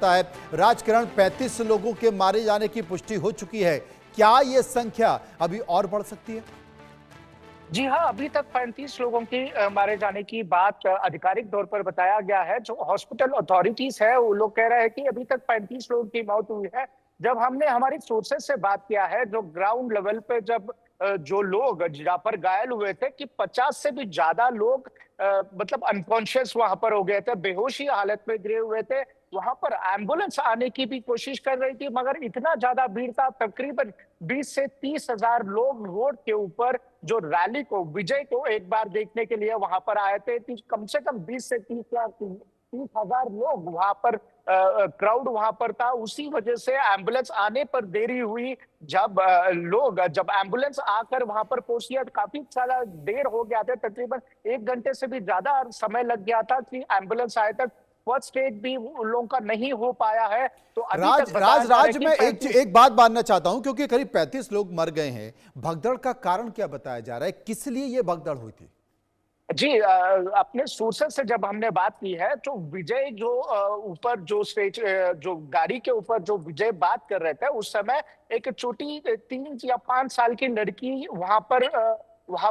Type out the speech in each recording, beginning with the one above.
जाता है। राजकिरण, 35 लोगों के मारे जाने की पुष्टि हो चुकी है। क्या यह संख्या अभी और बढ़ सकती है? जी हाँ, अभी तक 35 लोगों की मारे जाने की बात आधिकारिक तौर पर बताया गया है। जो हॉस्पिटल अथॉरिटीज है, वो लोग कह रहे हैं कि अभी तक 35 लोगों की मौत हुई है। जब हमने हमारी सोर्सेस से बात किया है, जो ग्राउंड लेवल पे जब जो लोग जहाँ पर घायल हुए थे कि 50 से भी ज्यादा लोग मतलब अनकॉन्शियस वहां पर हो गए थे, बेहोशी हालत में गिरे हुए थे। वहां पर एम्बुलेंस आने की भी कोशिश कर रही थी, मगर इतना ज्यादा भीड़ था, तकरीबन 20 से 30 हजार लोग रोड के ऊपर जो रैली को, विजय को एक बार देखने के लिए वहां पर आए थे। कम से कम 20 से 30 हजार लोग वहां पर, क्राउड वहां पर था। उसी वजह से एम्बुलेंस आने पर देरी हुई। जब एम्बुलेंस आकर वहां पर पहुंची तो काफी सारा देर हो गया था, तकरीबन 1 घंटे से भी ज्यादा समय लग गया था कि एम्बुलेंस आए तक। फर्स्ट एड भी उन लोगों का नहीं हो पाया है। तो अभी तक बताया जा रहा है कि मैं 35। एक बात मानना चाहता हूं, क्योंकि करीब 35 लोग मर गए हैं। भगदड़ का कारण क्या बताया जा रहा है? किस लिए यह भगदड़ हुई थी? जी, अपने सोर्सेस से जब हमने बात की है, तो विजय जो ऊपर जो स्टेज, जो गाड़ी के ऊपर जो विजय बात कर रहे थे, उस समय एक छोटी 3 या 5 साल की लड़की वहां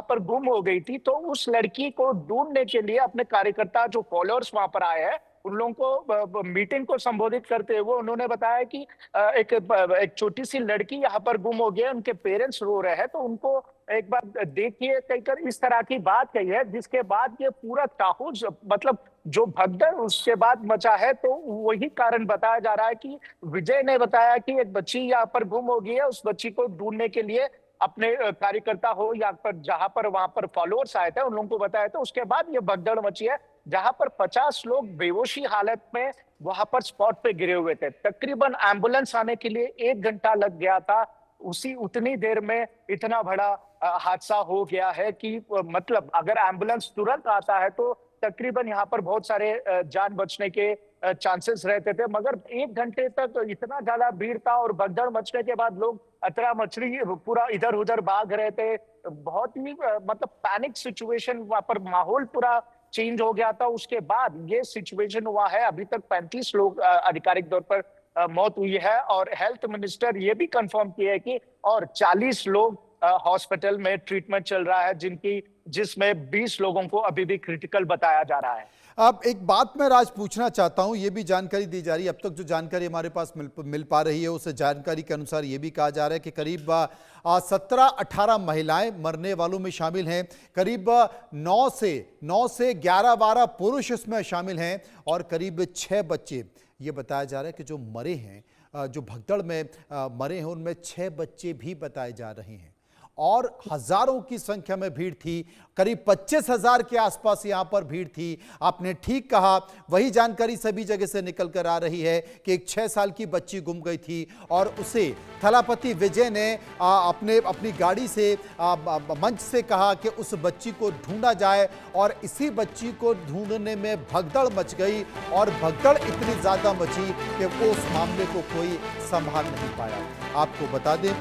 पर गुम हो गई थी। तो उस लड़की को ढूंढने के लिए अपने कार्यकर्ता जो फॉलोअर्स वहां पर आए हैं, उन लोगों को मीटिंग को संबोधित करते हुए उन्होंने बताया कि एक छोटी सी लड़की यहाँ पर गुम हो गई है, उनके पेरेंट्स रो रहे हैं, तो उनको एक बार देखिए कहकर इस तरह की बात कही है। जिसके बाद ये पूरा ताहुज, मतलब जो भगदड़ उसके बाद मचा है। तो वही कारण बताया जा रहा है कि विजय ने बताया कि एक बच्ची यहाँ पर गुम हो गई है, उस बच्ची को ढूंढने के लिए अपने कार्यकर्ता हो या पर जहां पर वहां पर फॉलोअर्स आए थे, उन लोगों को बताया था। उसके बाद ये भगदड़ मची है, जहां पर 50 लोग बेहोशी हालत में वहां पर स्पॉट पे गिरे हुए थे। तकरीबन एम्बुलेंस आने के लिए 1 घंटा लग गया था। उसी उतनी देर में इतना बड़ा हादसा हो गया है कि मतलब अगर एम्बुलेंस तुरंत आता है तो तकरीबन यहाँ पर बहुत सारे जान बचने के चांसेस रहते थे। मगर 1 घंटे तक इतना ज्यादा भीड़ था और भगदड़ मचने के बाद लोग अतरा मचली पूरा इधर उधर भाग रहे थे। बहुत ही मतलब पैनिक सिचुएशन, वहां पर माहौल पूरा चेंज हो गया था। उसके बाद ये सिचुएशन हुआ है। अभी तक 35 लोग आधिकारिक तौर पर मौत हुई है, और हेल्थ मिनिस्टर ये भी कंफर्म किए है कि और 40 लोग हॉस्पिटल में ट्रीटमेंट चल रहा है, जिसमें 20 लोगों को अभी भी क्रिटिकल बताया जा रहा है। अब एक बात मैं राज पूछना चाहता हूं, यह भी जानकारी दी जा रही है, अब तक जो जानकारी हमारे पास मिल पा रही है, उस जानकारी के अनुसार यह भी कहा जा रहा है कि करीब 17-18 महिलाएं मरने वालों में शामिल हैं। करीब 9 से 11-12 पुरुष इसमें शामिल हैं और करीब 6 बच्चे। ये बताया जा रहा है कि जो मरे हैं, जो भगदड़ में मरे हैं, उनमें 6 बच्चे भी बताए जा रहे हैं और हजारों की संख्या में भीड़ थी। करीब 25,000 के आसपास यहां पर भीड़ थी। आपने ठीक कहा, वही जानकारी सभी जगह से निकल कर आ रही है कि एक 6 साल की बच्ची गुम गई थी और उसे थलापति विजय ने अपनी गाड़ी से मंच से कहा कि उस बच्ची को ढूंढा जाए, और इसी बच्ची को ढूंढने में भगदड़ मच गई और भगदड़ इतनी ज्यादा मची कि वो उस मामले को कोई संभाल नहीं पाया। आपको बता दें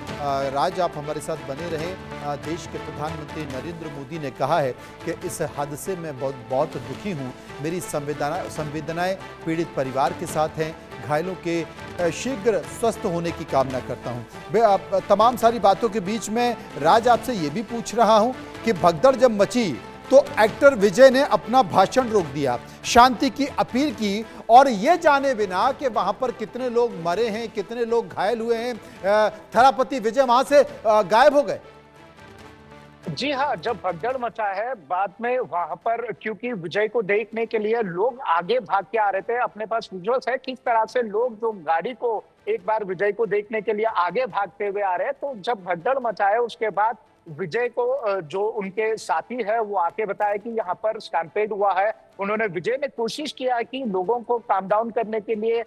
राज, आप हमारे साथ बने रहे। देश के प्रधानमंत्री नरेंद्र मोदी ने कहा है कि इस हादसे में बहुत दुखी हूं। मेरी संवेदनाएं पीड़ित परिवार के साथ हैं। घायलों के शीघ्र स्वस्थ होने की कामना करता हूं। तमाम सारी बातों के बीच में राज आपसे ये भी पूछ रहा हूं कि भगदड़ जब मची तो एक्टर विजय ने अपना भाषण रोक दिया, शांति की अपील की, और ये जाने बिना कि वहां पर कितने लोग मरे हैं, कितने लोग घायल हुए हैं, थलापति विजय वहां से गायब हो गए। जी हाँ, जब भगदड़ मचा है बाद में वहां पर, क्योंकि विजय को देखने के लिए लोग आगे भाग के आ रहे थे। अपने पास विजुअल्स है किस तरह से लोग जो गाड़ी को एक बार विजय को देखने के लिए आगे भागते हुए आ रहे हैं। तो जब भगदड़ मचा है उसके बाद विजय को जो उनके साथी है वो आके बताया कि यहाँ पर स्टैम्पेड हुआ है। उन्होंने, विजय ने कोशिश किया कि लोगों को काम डाउन करने के लिए,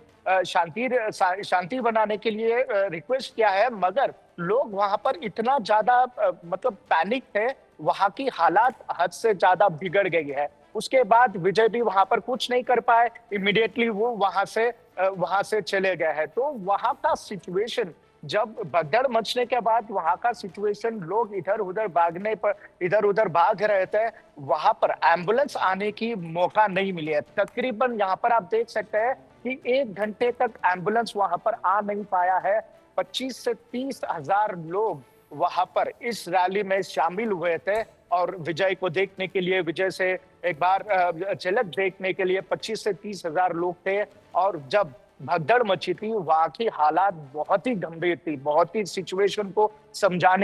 शांति बनाने के लिए रिक्वेस्ट किया है, मगर लोग वहां पर इतना ज्यादा मतलब पैनिक थे, वहां की हालात हद से ज्यादा बिगड़ गई है। उसके बाद विजय भी वहां पर कुछ नहीं कर पाए, इमीडिएटली वो वहां से चले गए हैं। तो वहां का सिचुएशन, जब भगदड़ मचने के बाद वहां का सिचुएशन, लोग इधर उधर भाग रहे थे, वहां पर एम्बुलेंस आने की मौका नहीं मिली है। तकरीबन यहाँ पर आप देख सकते हैं कि 1 घंटे तक एम्बुलेंस वहां पर आ नहीं पाया है। 25 से 30 हजार लोग वहां पर इस रैली में शामिल हुए थे और विजय को देखने के लिए, विजय से एक बार झलक देखने के लिए 25 से 30 हजार लोग थे। और जब भगदड़ मची थी, वहां की हालात बहुत ही गंभीर थी, बहुत ही सिचुएशन को समझा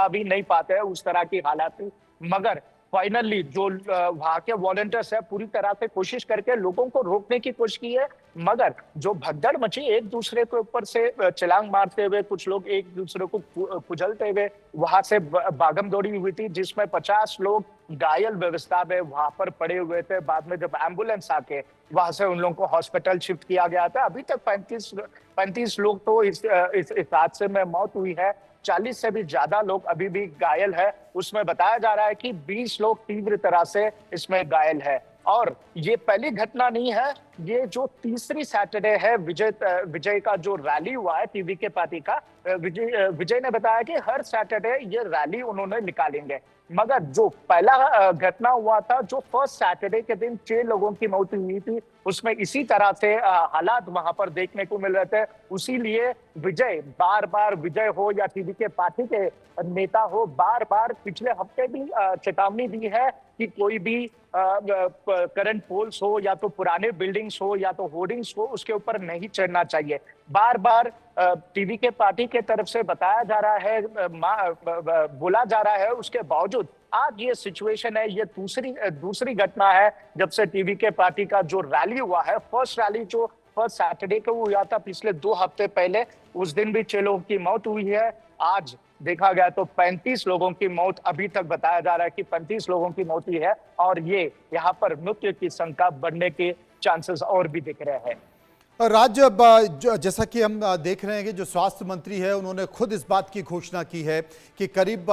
भी नहीं पाते हैं, उस तरह की हालात थी। मगर फाइनली जो वहां के वॉलंटियर्स है, पूरी तरह से कोशिश करके लोगों को रोकने की कोशिश की है। मगर जो भगदड़ मची, एक दूसरे के ऊपर से छलांग मारते हुए, कुछ लोग एक दूसरे को कुचलते हुए वहां से भागम दौड़ी हुई थी, जिसमें 50 लोग घायल व्यवस्था में वहां पर पड़े हुए थे। बाद में जब एम्बुलेंस आके वहां से उन लोगों को हॉस्पिटल शिफ्ट किया गया था। अभी तक 35 लोग तो इस हादसे में मौत हुई है। 40 से भी ज्यादा लोग अभी भी घायल है। उसमें बताया जा रहा है कि 20 लोग तीव्र तरह से इसमें घायल है। और ये पहली घटना नहीं है, ये जो तीसरी सैटरडे है विजय का जो रैली हुआ है टीवी के पार्टी का। विजय ने बताया कि हर सैटरडे ये रैली उन्होंने निकालेंगे। मगर जो पहला घटना हुआ था, जो फर्स्ट सैटरडे के दिन 6 लोगों की मौत हुई थी, उसमें इसी तरह से हालात वहां पर देखने को मिल रहे थे। उसी लिए विजय बार बार, विजय हो या टीवी के पार्टी के नेता हो, बार बार पिछले हफ्ते भी चेतावनी दी है कि कोई भी करंट पोल्स हो या तो पुराने बिल्डिंग्स हो या तो होर्डिंग्स हो, उसके ऊपर नहीं चढ़ना चाहिए। बार बार टीवी के पार्टी के तरफ से बताया जा रहा है, बोला जा रहा है, उसके बावजूद आज ये सिचुएशन है। ये दूसरी घटना है जब से टीवी के पार्टी का जो रैली हुआ है। फर्स्ट रैली जो फर्स्ट सैटरडे को हुआ था पिछले 2 हफ्ते पहले, उस दिन भी 6 लोगों की मौत हुई है। आज देखा गया तो 35 लोगों की मौत, अभी तक बताया जा रहा है कि 35 लोगों की मौत हुई है। और ये यहाँ पर मृत्यु की संख्या बढ़ने के चांसेस और भी दिख रहे हैं। राज्य जैसा कि हम देख रहे हैं कि जो स्वास्थ्य मंत्री है, उन्होंने खुद इस बात की घोषणा की है कि करीब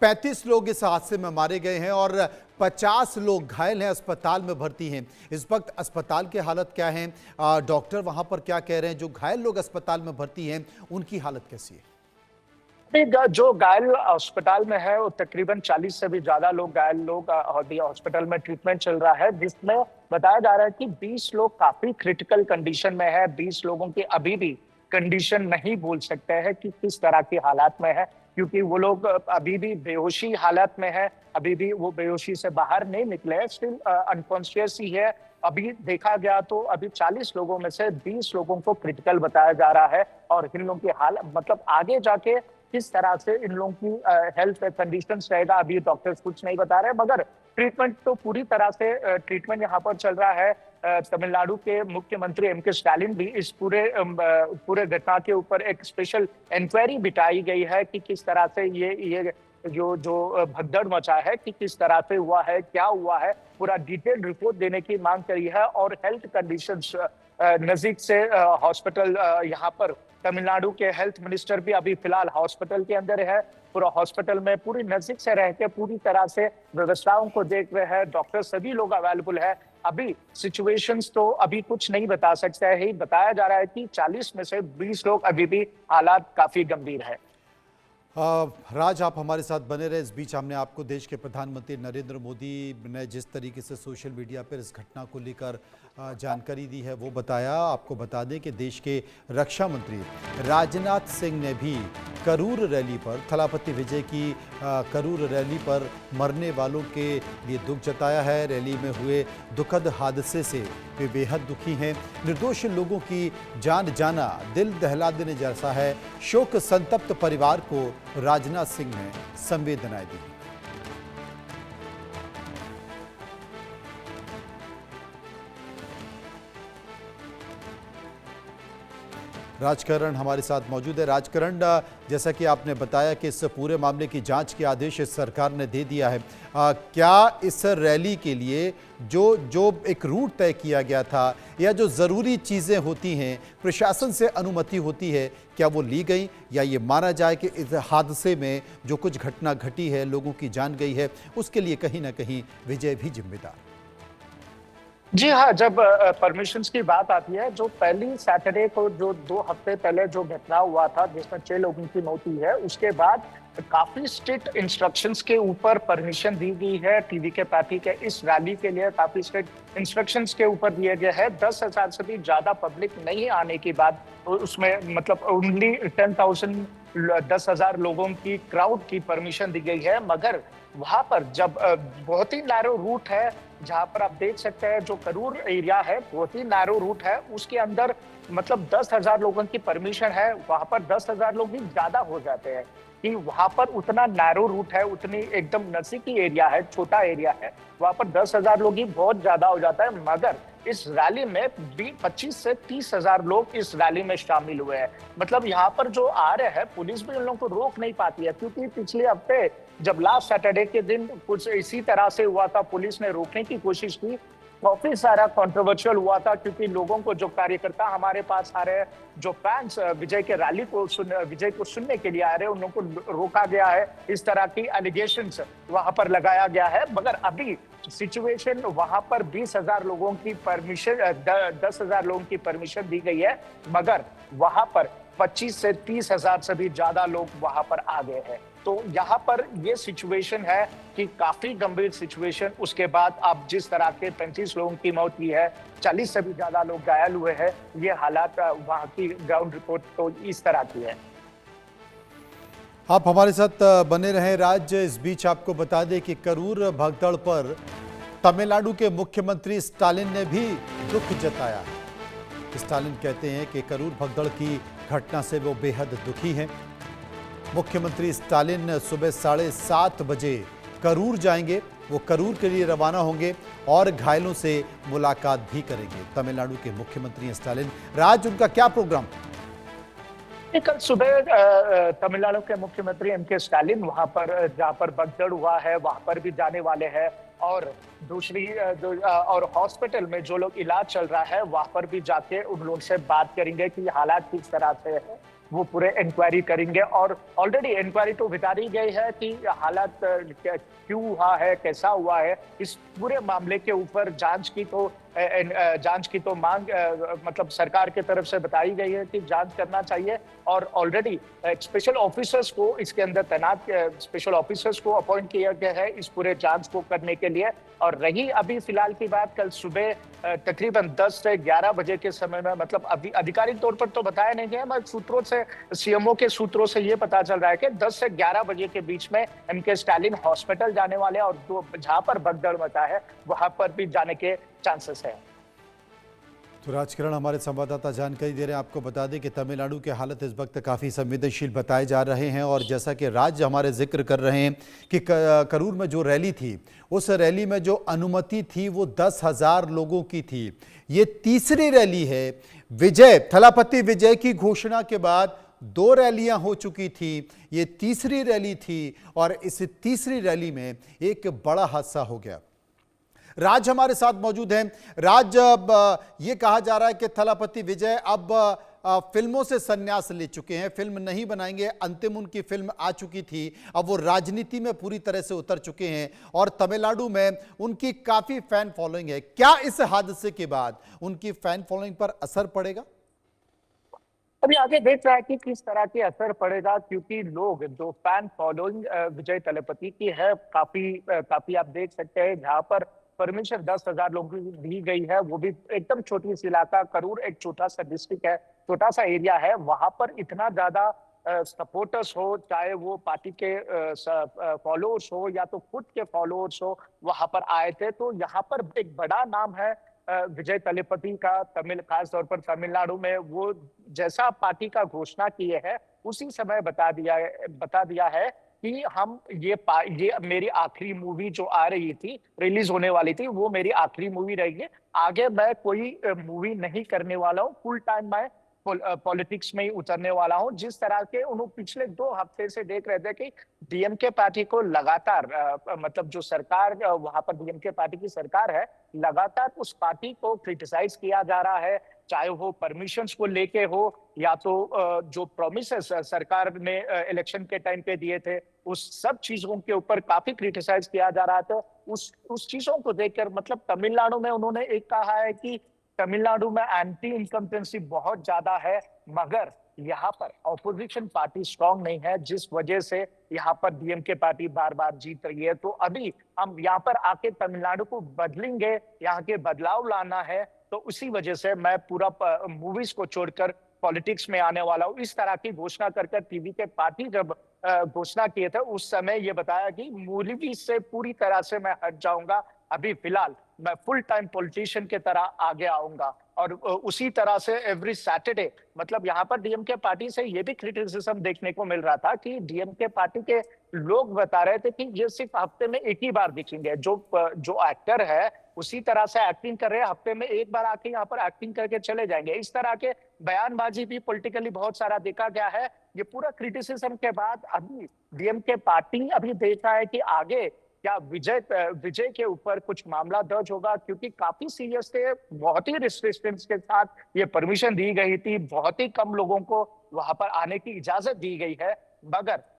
35 लोग इस हादसे में मारे गए हैं और 50 लोग घायल हैं, अस्पताल में भर्ती हैं। इस वक्त अस्पताल की हालत क्या है, डॉक्टर वहां पर क्या कह रहे हैं? जो घायल लोग अस्पताल में भर्ती हैं, उनकी हालत कैसी है? जो घायल अस्पताल में है, वो तकरीबन 40 से भी ज्यादा घायल लोग हॉस्पिटल में ट्रीटमेंट चल रहा है, जिसमें बताया जा रहा है कि 20 लोग काफी क्रिटिकल कंडीशन में है। 20 लोगों की अभी भी कंडीशन नहीं बोल सकते हैं कि किस तरह की हालात में है, क्योंकि वो लोग अभी भी बेहोशी हालत में है, अभी भी वो बेहोशी से बाहर नहीं निकले हैं, स्टिल अनकॉन्शियस ही है। अभी देखा गया तो अभी 40 लोगों में से 20 लोगों को क्रिटिकल बताया जा रहा है। और इन लोगों की हालत, मतलब आगे जाके किस तरह से इन लोगों की हेल्थ कंडीशंस रहेगा, अभी डॉक्टर्स कुछ नहीं बता रहे। मगर ट्रीटमेंट तो पूरी तरह से ट्रीटमेंट यहाँ पर चल रहा है। तमिलनाडु के मुख्यमंत्री एम.के. स्टालिन भी इस पूरे घटना के ऊपर एक स्पेशल इंक्वायरी बिठाई गई है कि किस तरह से ये जो भगदड़ मचा है, कि किस तरह से हुआ है, क्या हुआ है, पूरा डिटेल रिपोर्ट देने की मांग करी है। और हेल्थ कंडीशंस नजदीक से हॉस्पिटल, यहाँ पर तमिलनाडु के हेल्थ मिनिस्टर भी अभी फिलहाल हॉस्पिटल के अंदर है। पूरा हॉस्पिटल में पूरी नजदीक से रह के पूरी तरह से व्यवस्थाओं को देख रहे हैं। डॉक्टर सभी लोग अवेलेबल है। अभी सिचुएशंस तो अभी कुछ नहीं बता सकते है ही, बताया जा रहा है कि 40 में से 20 लोग अभी भी हालात काफी गंभीर है। राज, आप हमारे साथ बने रहे। इस बीच हमने आपको देश के प्रधानमंत्री नरेंद्र मोदी ने जिस तरीके से सोशल मीडिया पर इस घटना को लेकर जानकारी दी है वो बताया। आपको बता दें कि देश के रक्षा मंत्री राजनाथ सिंह ने भी करूर रैली पर, थलापति विजय की करूर रैली पर मरने वालों के लिए दुख जताया है। रैली में हुए दुखद हादसे से वे बेहद दुखी हैं। निर्दोष लोगों की जान जाना दिल दहला देने जैसा है। शोक संतप्त परिवार को राजनाथ सिंह ने संवेदनाएं दी। राजकरण हमारे साथ मौजूद है। राजकरण, जैसा कि आपने बताया कि इस पूरे मामले की जांच के आदेश सरकार ने दे दिया है, क्या इस रैली के लिए जो एक रूट तय किया गया था या जो ज़रूरी चीज़ें होती हैं, प्रशासन से अनुमति होती है, क्या वो ली गई, या ये माना जाए कि इस हादसे में जो कुछ घटना घटी है, लोगों की जान गई है, उसके लिए कहीं ना कहीं विजय भी जिम्मेदार? जी हाँ, जब परमिशंस की बात आती है, जो पहली सैटरडे को जो 2 हफ्ते पहले जो घटना हुआ था, जिसमें 6 लोगों की मौत हुई है, उसके बाद काफ़ी स्ट्रिक्ट इंस्ट्रक्शंस के ऊपर परमिशन दी गई है। टीवी के पार्टी के इस रैली के लिए काफ़ी स्ट्रिक्ट इंस्ट्रक्शंस के ऊपर दिए गए हैं। 10,000 से भी ज़्यादा पब्लिक नहीं आने की बात उसमें मतलब ओनली 10,000 10,000 लोगों की क्राउड की परमिशन दी गई है। मगर वहाँ पर जब बहुत ही नैरो रूट है, जहाँ पर आप देख सकते हैं जो करूर एरिया है, बहुत ही नैरो रूट है, उसके अंदर मतलब 10,000 लोगों की परमिशन है, वहाँ पर 10,000 लोग भी ज़्यादा हो जाते हैं कि वहाँ पर उतना नैरो रूट है, उतनी एकदम नज़दीकी एरिया है, छोटा एरिया है, वहाँ पर 10,000 लोग ही बहुत ज़्यादा हो जाता है। मगर इस रैली में 25 से 30,000 लोग इस रैली में शामिल हुए हैं। मतलब यहाँ पर जो आ रहे हैं, पुलिस भी उन लोगों को रोक नहीं पाती है, क्योंकि पिछले हफ्ते जब लास्ट सैटरडे के दिन कुछ इसी तरह से हुआ था, पुलिस ने रोकने की कोशिश की, काफी सारा कंट्रोवर्शियल हुआ था, क्योंकि लोगों को, जो कार्यकर्ता हमारे पास आ रहे हैं, जो फैंस विजय के रैली को विजय को सुनने के लिए आ रहे हैं, उन लोगों को रोका गया है, इस तरह की एलिगेशंस वहां पर लगाया गया है। मगर अभी सिचुएशन वहां पर 20,000 लोगों की परमिशन 10,000 लोगों की परमिशन दी गई है, मगर वहां पर 25 से 30,000 से भी ज्यादा लोग वहां पर आ गए हैं। तो यहाँ पर ये सिचुएशन है कि काफी गंभीर सिचुएशन। उसके बाद अब जिस तरह के 35 लोगों की मौत हुई है, 40 से भी ज्यादा लोग घायल हुए हैं, ये हालात वहाँ की ग्राउंड रिपोर्ट तो इस तरह की है। आप हमारे साथ बने रहें राज। इस बीच आपको बता दें कि करूर भगदड़ पर तमिलनाडु के मुख्यमंत्री स्टालिन ने भी दुख जताया है। स्टालिन कहते हैं कि करूर भगदड़ की घटना से वो बेहद दुखी हैं। मुख्यमंत्री स्टालिन सुबह 7:30 बजे करूर जाएंगे। वो करूर के लिए रवाना होंगे और घायलों से मुलाकात भी करेंगे। तमिलनाडु के मुख्यमंत्री स्टालिन। राज, उनका क्या प्रोग्राम? कल सुबह तमिलनाडु के मुख्यमंत्री एम.के. स्टालिन वहां पर जहां पर भगदड़ हुआ है वहां पर भी जाने वाले हैं, और दूसरी और हॉस्पिटल में जो लोग इलाज चल रहा है वहां पर भी जाके उन लोगों से बात करेंगे कि हालात किस तरह से है, वो पूरे इंक्वायरी करेंगे। और ऑलरेडी इंक्वायरी तो बता दी गई है कि हालात क्यों हुआ है, कैसा हुआ है, इस पूरे मामले के ऊपर जांच की तो मांग मतलब सरकार की तरफ से बताई गई है कि जांच करना चाहिए। और ऑलरेडी स्पेशल ऑफिसर्स को इसके अंदर तैनात स्पेशल ऑफिसर्स को अपॉइंट किया गया है इस पूरे जांच को करने के लिए। और रही अभी फिलहाल की बात, कल सुबह तकरीबन 10 से 11 बजे के समय में, मतलब अभी आधिकारिक तौर पर तो बताया नहीं गया, मगर सूत्रों से, सीएमओ के सूत्रों से ये पता चल रहा है कि 10 से 11 बजे के बीच में एम.के. स्टालिन हॉस्पिटल जाने वाले हैं, और जहां पर भगदड़ मचा है वहां पर भी जाने के चांसेस है। तो राजकिरण हमारे संवाददाता जानकारी दे रहे हैं। आपको बता दें कि तमिलनाडु के हालत इस वक्त काफ़ी संवेदनशील बताए जा रहे हैं, और जैसा कि राज हमारे जिक्र कर रहे हैं कि करूर में जो रैली थी, उस रैली में जो अनुमति थी वो 10,000 लोगों की थी। ये तीसरी रैली है। थलापति विजय की घोषणा के बाद 2 रैलियां हो चुकी थी, ये तीसरी रैली थी, और इस तीसरी रैली में एक बड़ा हादसा हो गया। राज हमारे साथ मौजूद हैं। राज, ये कहा जा रहा है कि थलापति विजय अब फिल्मों से संन्यास ले चुके हैं, फिल्म नहीं बनाएंगे। अंतिम उनकी फिल्म आ चुकी थी, अब वो राजनीति में पूरी तरह से उतर चुके हैं, और तमिलनाडु में उनकी काफी फैन फॉलोइंग है। क्या इस हादसे के बाद उनकी फैन फॉलोइंग पर असर पड़ेगा? अभी आगे देख रहा है कि किस तरह के असर पड़ेगा, क्योंकि लोग जो फैन फॉलोइंग विजय तलपति की है, काफी आप देख सकते हैं, जहां पर परमिशन 10,000 लोगों की दी गई है, वो भी एकदम छोटी सी इलाका। करूर एक छोटा सा डिस्ट्रिक्ट है, छोटा सा एरिया है, वहां पर इतना ज्यादा सपोर्टर्स हो, चाहे वो पार्टी के फॉलोअर्स हो या तो खुद के फॉलोअर्स हो, वहां पर आए थे। तो यहाँ पर एक बड़ा नाम है विजय तलेपति का, तमिल खास तौर पर तमिलनाडु में। वो जैसा पार्टी का घोषणा किए है, उसी समय बता दिया है कि हम ये मेरी आखिरी मूवी जो आ रही थी, रिलीज होने वाली थी, वो मेरी आखिरी मूवी रहेगी। आगे मैं कोई मूवी नहीं करने वाला हूँ, फुल टाइम मैं पॉलिटिक्स में ही उतरने वाला हूँ। जिस तरह के उन्होंने पिछले 2 हफ्ते से देख रहे थे कि डीएमके पार्टी को लगातार मतलब जो सरकार वहां पर डीएमके पार्टी की सरकार है, लगातार उस पार्टी को क्रिटिसाइज किया जा रहा है, चाहे वो परमिशंस को लेके हो या तो जो प्रोमिसेस सरकार ने इलेक्शन के टाइम पे दिए थे, उस सब चीजों के ऊपर काफी क्रिटिसाइज किया जा रहा था। उस चीजों को देखकर मतलब तमिलनाडु में उन्होंने एक कहा है कि तमिलनाडु में एंटी इनकम्पेंसी बहुत ज्यादा है, मगर यहाँ पर ऑपोजिशन पार्टी स्ट्रांग नहीं है, जिस वजह से यहाँ पर डीएमके पार्टी बार बार जीत रही है। तो अभी हम यहाँ पर आके तमिलनाडु को बदलेंगे, यहाँ के बदलाव लाना है, तो उसी वजह से मैं पूरा मूवीज को छोड़कर पॉलिटिक्स में आने वाला हूँ। इस तरह की घोषणा कर टीवी के पार्टी जब घोषणा किए थे, उस समय ये बताया कि मूवी से पूरी तरह से मैं हट जाऊंगा, अभी फिलहाल मैं फुल टाइम पॉलिटिशियन के तरह आगे आऊंगा। और उसी तरह से एवरी सैटरडे मतलब यहाँ पर डीएमके पार्टी से ये भी क्रिटिसिज्म देखने को मिल रहा था कि डीएमके पार्टी के लोग बता रहे थे कि ये सिर्फ हफ्ते में एक ही बार दिखेंगे, जो एक्टर है उसी तरह से एक्टिंग कर रहे हैं, हफ्ते में एक बार आके यहाँ पर एक्टिंग करके चले जाएंगे। इस तरह के बयानबाजी भी पॉलिटिकली बहुत सारा देखा गया है। ये पूरा क्रिटिसिज्म के बाद अभी डीएमके पार्टी अभी देखा है कि आगे क्या विजय के ऊपर कुछ मामला दर्ज होगा, क्योंकि काफी सीरियस थे, बहुत ही रिस्ट्रिक्शंस के साथ ये परमिशन दी गई थी, बहुत ही कम लोगों को वहां पर आने की इजाजत दी गई है। मगर